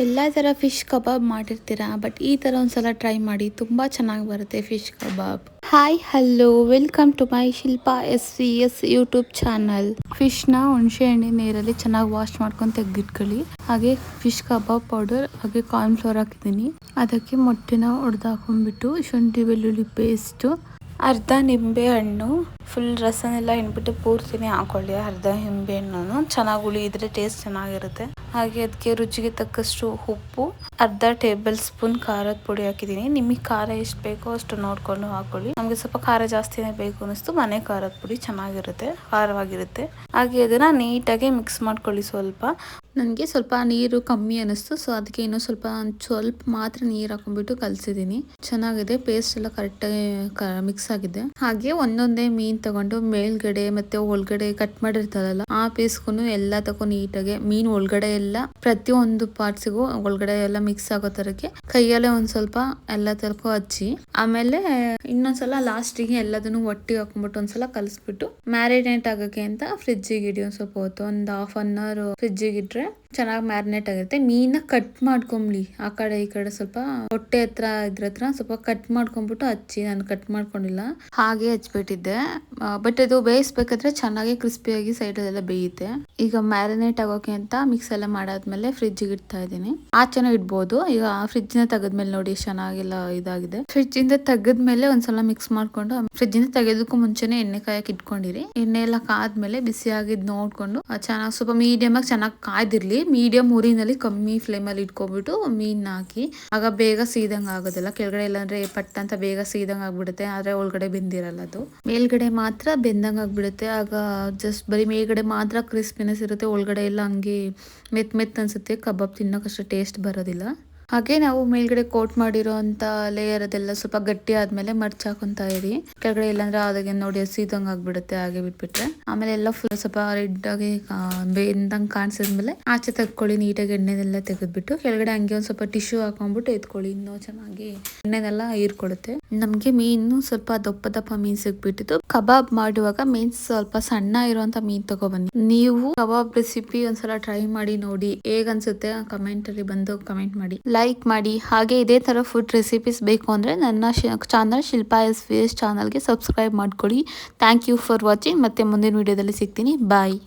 ಎಲ್ಲ ಥರ fish kebab ಮಾಡಿರ್ತೀರಾ, but ಈ ಥರ ಒಂದ್ಸಲ ಟ್ರೈ ಮಾಡಿ, ತುಂಬ ಚೆನ್ನಾಗಿ ಬರುತ್ತೆ fish kebab. Hi hello, welcome to my Shilpa SVS YouTube channel. ಫಿಶ್ನ ಹುಣಸೆ ಹಣ್ಣಿ ನೀರಲ್ಲಿ ಚೆನ್ನಾಗಿ ವಾಶ್ ಮಾಡ್ಕೊಂಡು ತೆಗೆದಿಟ್ಕೊಳ್ಳಿ. ಹಾಗೆ ಫಿಶ್ ಕಬಾಬ್ ಪೌಡರ್ ಹಾಗೆ ಕಾರ್ನ್ಫ್ಲೋರ್ ಹಾಕಿದ್ದೀನಿ. ಅದಕ್ಕೆ ಮೊಟ್ಟೆನ ಹೊಡೆದು ಹಾಕೊಂಡ್ಬಿಟ್ಟು ಶುಂಠಿ ಬೆಳ್ಳುಳ್ಳಿ ಪೇಸ್ಟು, ಅರ್ಧ ನಿಂಬೆ ಹಣ್ಣು, ಫುಲ್ ರಸನೆಲ್ಲ ಹಿಂಡ್ಬಿಟ್ಟು ಪೂರ್ತಿನೇ ಹಾಕೊಳ್ಳಿ. ಅರ್ಧ ನಿಂಬೆ ಹಣ್ಣು ಚೆನ್ನಾಗಿ ಹುಳಿ ಇದ್ರೆ ಟೇಸ್ಟ್ ಚೆನ್ನಾಗಿರುತ್ತೆ. ಹಾಗೆ ಅದಕ್ಕೆ ರುಚಿಗೆ ತಕ್ಕಷ್ಟು ಉಪ್ಪು, ಅರ್ಧ ಟೇಬಲ್ ಸ್ಪೂನ್ ಖಾರದ ಪುಡಿ ಹಾಕಿದ್ದೀನಿ. ನಿಮಗೆ ಖಾರ ಎಷ್ಟು ಬೇಕೋ ಅಷ್ಟು ನೋಡ್ಕೊಂಡು ಹಾಕೊಳ್ಳಿ. ನಮಗೆ ಸ್ವಲ್ಪ ಖಾರ ಜಾಸ್ತಿನೇ ಬೇಕು ಅನಿಸ್ತು, ಮನೆ ಖಾರದ ಪುಡಿ ಚೆನ್ನಾಗಿರುತ್ತೆ, ಖಾರವಾಗಿರುತ್ತೆ. ಹಾಗೆ ಅದನ್ನ ನೀಟಾಗಿ ಮಿಕ್ಸ್ ಮಾಡ್ಕೊಳ್ಳಿ. ನನಗೆ ಸ್ವಲ್ಪ ನೀರು ಕಮ್ಮಿ ಅನಿಸ್ತು, ಸೊ ಅದಕ್ಕೆ ಇನ್ನೂ ಸ್ವಲ್ಪ ಮಾತ್ರ ನೀರು ಹಾಕೊಂಡ್ಬಿಟ್ಟು ಕಲಸಿದ್ದೀನಿ. ಚೆನ್ನಾಗಿದೆ, ಪೇಸ್ಟ್ ಎಲ್ಲ ಕರೆಕ್ಟಾಗಿ ಮಿಕ್ಸ್ ಆಗಿದೆ. ಹಾಗೆ ಒಂದೊಂದೇ ಮೀನ್ ತಗೊಂಡು ಮೇಲ್ಗಡೆ ಮತ್ತೆ ಒಳಗಡೆ ಕಟ್ ಮಾಡಿರ್ತಾರಲ್ಲ ಆ ಪೀಸ್ಗೂ ಎಲ್ಲ ತಗೊಂಡು ನೀಟಾಗಿ ಮೀನ್ ಒಳಗಡೆ ಎಲ್ಲ ಪ್ರತಿಯೊಂದು ಪಾರ್ಟ್ಸಿಗೂ ಒಳಗಡೆ ಎಲ್ಲ ಮಿಕ್ಸ್ ಆಗೋ ತರಕ್ಕೆ ಕೈಯಲ್ಲೇ ಒಂದ್ ಸ್ವಲ್ಪ ಎಲ್ಲ ತರಕು ಹಚ್ಚಿ, ಆಮೇಲೆ ಇನ್ನೊಂದ್ಸಲ ಲಾಸ್ಟಿಗೆ ಎಲ್ಲದನ್ನು ಒಟ್ಟಿಗೆ ಹಾಕೊಂಡ್ಬಿಟ್ಟು ಒಂದ್ಸಲ ಕಲಸ್ಬಿಟ್ಟು ಮ್ಯಾರಿನೇಟ್ ಆಗಕ್ಕೆ ಅಂತ ಫ್ರಿಜ್ಜಿಗೆ ಇಡಿ. ಒಂದ್ ಸ್ವಲ್ಪ ಹೊತ್ತು, ಒಂದು ಹಾಫ್ ಅನ್ ಅವರ್ ಫ್ರಿಜ್ಜಿಗೆ ಇಟ್ರೆ ಚೆನ್ನಾಗಿ ಮ್ಯಾರಿನೇಟ್ ಆಗಿರುತ್ತೆ. ಮೀನ ಕಟ್ ಮಾಡ್ಕೊಂಬ್ಲಿ, ಆ ಕಡೆ ಈ ಕಡೆ ಸ್ವಲ್ಪ ಹೊಟ್ಟೆ ಹತ್ರ ಸ್ವಲ್ಪ ಕಟ್ ಮಾಡ್ಕೊಂಡ್ಬಿಟ್ಟು ಹಚ್ಚಿ. ನಾನು ಕಟ್ ಮಾಡ್ಕೊಂಡಿಲ್ಲ, ಹಾಗೆ ಹಚ್ಬಿಟ್ಟಿದ್ದೆ. ಬಟ್ ಅದು ಬೇಯಿಸ್ಬೇಕಾದ್ರೆ ಚೆನ್ನಾಗಿ ಕ್ರಿಸ್ಪಿಯಾಗಿ ಸೈಡ್ ಎಲ್ಲ ಬೇಯುತ್ತೆ. ಈಗ ಮ್ಯಾರಿನೇಟ್ ಆಗೋಕೆ ಅಂತ ಮಿಕ್ಸ್ ಎಲ್ಲ ಮಾಡಾದ್ಮೇಲೆ ಫ್ರಿಜ್ಜಿಗೆ ಇಡ್ತಾ ಇದ್ದೀನಿ. ಆಚೆನೂ ಇಡ್ಬೋದು. ಈಗ ಫ್ರಿಜ್ ನ ತೆಗೆದ್ಮೇಲೆ ನೋಡಿ ಚೆನ್ನಾಗಿಲ್ಲ ಇದಾಗಿದೆ. ಫ್ರಿಜ್ ಇಂದ ತೆಗೆದ್ಮೇಲೆ ಒಂದ್ಸಲ ಮಿಕ್ಸ್ ಮಾಡ್ಕೊಂಡು, ಫ್ರಿಜ್ ಇಂದ ತೆಗೆದಕ್ಕೂ ಮುಂಚೆನೆ ಎಣ್ಣೆ ಕಾಯಕ್ಕೆ ಇಟ್ಕೊಂಡಿರಿ. ಎಣ್ಣೆ ಎಲ್ಲ ಕಾದ್ಮೇಲೆ ಬಿಸಿ ಆಗಿದ್ ನೋಡ್ಕೊಂಡು ಚೆನ್ನಾಗಿ ಸ್ವಲ್ಪ ಮೀಡಿಯಂ ಆಗಿ ಚೆನ್ನಾಗಿ ಕಾಯ್ದಿರ್ಲಿ. ಮೀಡಿಯಂ ಉರಿನಲ್ಲಿ ಕಮ್ಮಿ ಫ್ಲೇಮ್ ಅಲ್ಲಿ ಇಟ್ಕೊಂಡ್ಬಿಟ್ಟು ಮೀನ್ ಹಾಕಿ, ಆಗ ಬೇಗ ಸೀದಂಗ್ ಆಗೋದಿಲ್ಲ. ಕೆಳಗಡೆ ಇಲ್ಲಾಂದ್ರೆ ಪಟ್ ಅಂತ ಬೇಗ ಸೀದಂಗ್ ಆಗ್ಬಿಡುತ್ತೆ, ಆದ್ರೆ ಒಳಗಡೆ ಬೆಂದಿರಲ್ಲ. ಅದು ಮೇಲ್ಗಡೆ ಮಾತ್ರ ಬೆಂದಂಗ್ ಆಗ್ಬಿಡುತ್ತೆ. ಆಗ ಜಸ್ಟ್ ಬರೀ ಮೇಲ್ಗಡೆ ಮಾತ್ರ ಕ್ರಿಸ್ಪಿನೆಸ್ ಇರುತ್ತೆ, ಒಳಗಡೆ ಎಲ್ಲ ಹಂಗೆ ಮೆತ್ ಅನ್ಸುತ್ತೆ. ಕಬಾಬ್ ತಿನ್ನೋಕಷ್ಟು ಟೇಸ್ಟ್ ಬರೋದಿಲ್ಲ. ಹಾಗೆ ನಾವು ಮೇಲ್ಗಡೆ ಕೋಟ್ ಮಾಡಿರೋ ಅಂತ ಲೇಯರ್ ಅದೆಲ್ಲ ಸ್ವಲ್ಪ ಗಟ್ಟಿ ಆದ್ಮೇಲೆ ಮರ್ಚ್ ಹಾಕೊಂತಾ ಇರಿ. ಕೆಳಗಡೆ ಇಲ್ಲಾಂದ್ರೆ ಅದಾಗೆ ನೋಡಿ ಹಸಿದಂಗ್ ಆಗ್ಬಿಡುತ್ತೆ, ಹಾಗೆ ಬಿಟ್ಬಿಟ್ರೆ. ಆಮೇಲೆ ಎಲ್ಲ ಫುಲ್ ಸ್ವಲ್ಪ ರೆಡ್ ಆಗಿ ಬೆಂದಂಗ್ ಕಾಣಿಸಿದ್ಮೇಲೆ ಆಚೆ ತೆಗ್ಕೊಳ್ಳಿ. ನೀಟಾಗಿ ಎಣ್ಣೆನೆಲ್ಲ ತೆಗೆದ್ಬಿಟ್ಟು ಕೆಳಗಡೆ ಹಂಗೆ ಒಂದ್ ಸ್ವಲ್ಪ ಟಿಶ್ಯೂ ಹಾಕೊಂಡ್ಬಿಟ್ಟು ಎತ್ಕೊಳ್ಳಿ. ಇನ್ನೂ ಚೆನ್ನಾಗಿ ಎಣ್ಣೆನೆಲ್ಲ ಹೀರ್ಕೊಳ್ಳುತ್ತೆ. ನಮ್ಗೆ ಮೀನು ಸ್ವಲ್ಪ ದಪ್ಪ ಮೀನ್ ಸಿಗ್ಬಿಟ್ಟಿತ್ತು. ಕಬಾಬ್ ಮಾಡುವಾಗ ಮೀನ್ ಸ್ವಲ್ಪ ಸಣ್ಣ ಇರುವಂತ ಮೀನ್ ತಗೊಬನ್ನಿ. ನೀವು ಕಬಾಬ್ ರೆಸಿಪಿ ಒಂದ್ಸಲ ಟ್ರೈ ಮಾಡಿ ನೋಡಿ, ಹೇಗ್ ಅನ್ಸುತ್ತೆ ಕಮೆಂಟ್ ಅಲ್ಲಿ ಬಂದು ಕಮೆಂಟ್ ಮಾಡಿ, ಲೈಕ್ ಮಾಡಿ. ಹಾಗೆ ಇದೇ ತರ ಫುಡ್ ರೆಸಿಪೀಸ್ ಬೇಕು ಅಂದ್ರೆ ನನ್ನ ಚಾನಲ್ ಶಿಲ್ಪಾ SVS ಚಾನಲ್ಗೆ ಸಬ್ಸ್ಕ್ರೈಬ್ ಮಾಡ್ಕೊಳ್ಳಿ. Thank you for watching. ಮತ್ತೆ ಮುಂದಿನ ವಿಡಿಯೋದಲ್ಲಿ ಸಿಗ್ತೀನಿ. ಬಾಯ್.